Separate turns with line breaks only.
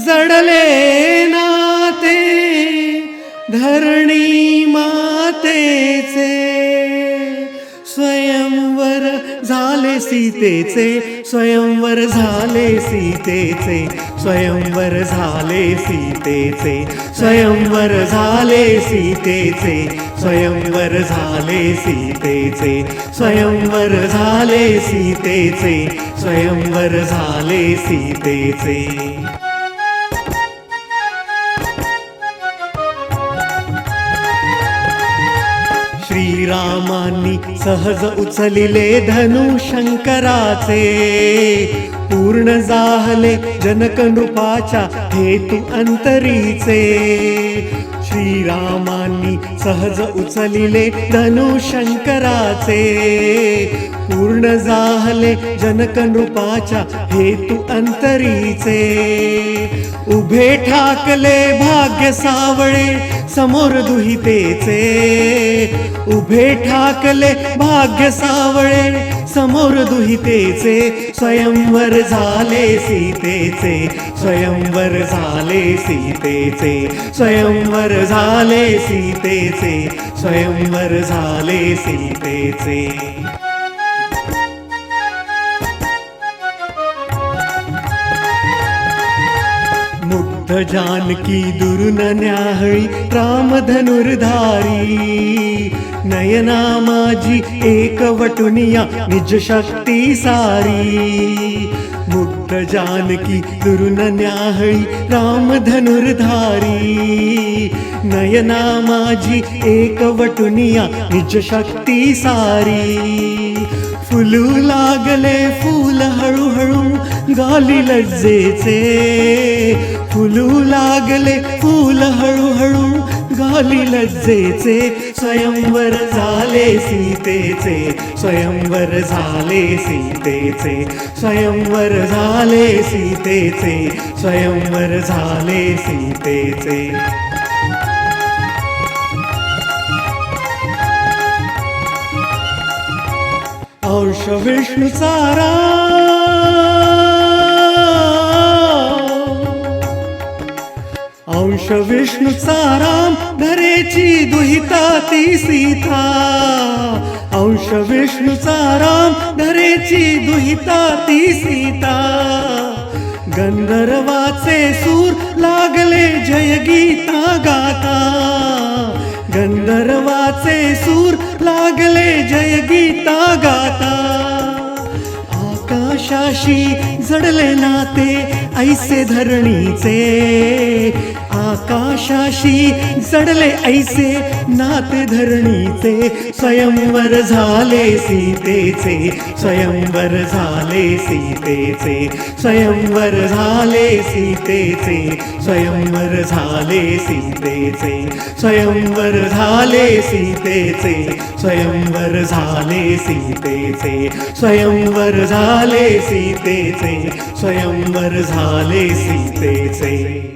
जडले नाते धरणी मातेचे, स्वयंवर झाले सीतेचे, स्वयंवर झाले सीतेचे, स्वयंवर झाले सीतेचे, स्वयंवर झाले सीतेचे, स्वयंवर झाले सीतेचे, स्वयंवर झाले सीतेचे, स्वयंवर झाले सीतेचे. श्रीरामांनी सहज उचलिले धनु शंकराचे, पूर्ण जाहले जनक नृपाच्या हेतू अंतरीचे. श्रीरामांनी सहज उचलिले धनु शंकराचे, पूर्ण जाहले जनक नृपाच्या हेतू अंतरीचे. उभे ठाकले भाग्य सावळे समोर दुहितेचे, उभे ठाकले भाग्य सावळे समोर दुहितेचे. स्वयंवर झाले सीतेचे, स्वयंवर झाले सीतेचे, स्वयंवर झाले सीतेचे, स्वयंवर झाले सीतेचे. मुग्ध जानकी दुरून न्याहळी राम धनुर्धारी, नयना माझी एकवटुनिया निज शक्ती सारी. मुग्ध जानकी दुरून न्याहळी राम धनुर्धारी, नयना माझी एकवटुनिया निज शक्ती सारी. फुलू लागले फूल हळूहळू गाली लज्जेचे, फुलू लागले फूल हळूहळू गाली लज्जेचे. स्वयंवर झाले सीतेचे, स्वयंवर झाले सीतेचे, स्वयंवर झाले सीतेचे, स्वयंवर झाले सीतेचे. अंश विष्णूचा अंश विष्णूचा राम धरेची दुहिता ती सीता. अंश विष्णूचा राम धरेची दुहिता ती सीता. गंधर्वाचे सूर लागले जय गीता गाता, गंधर्वाचे सूर लागले जय गीता गाता. आकाशाशी जडले नाते ऐसे धरणीचे, आकाशाशी जडले ऐसे नाते धरणीचे. स्वयंवर झाले सीतेचे, स्वयंवर झाले सीतेचे, स्वयंवर झाले सीतेचे, स्वयंवर झाले सीतेचे, स्वयंवर झाले सीतेचे, स्वयंवर झाले सीतेचे, स्वयंवर झाले सीतेचे, स्वयंवर झाले सीतेचे.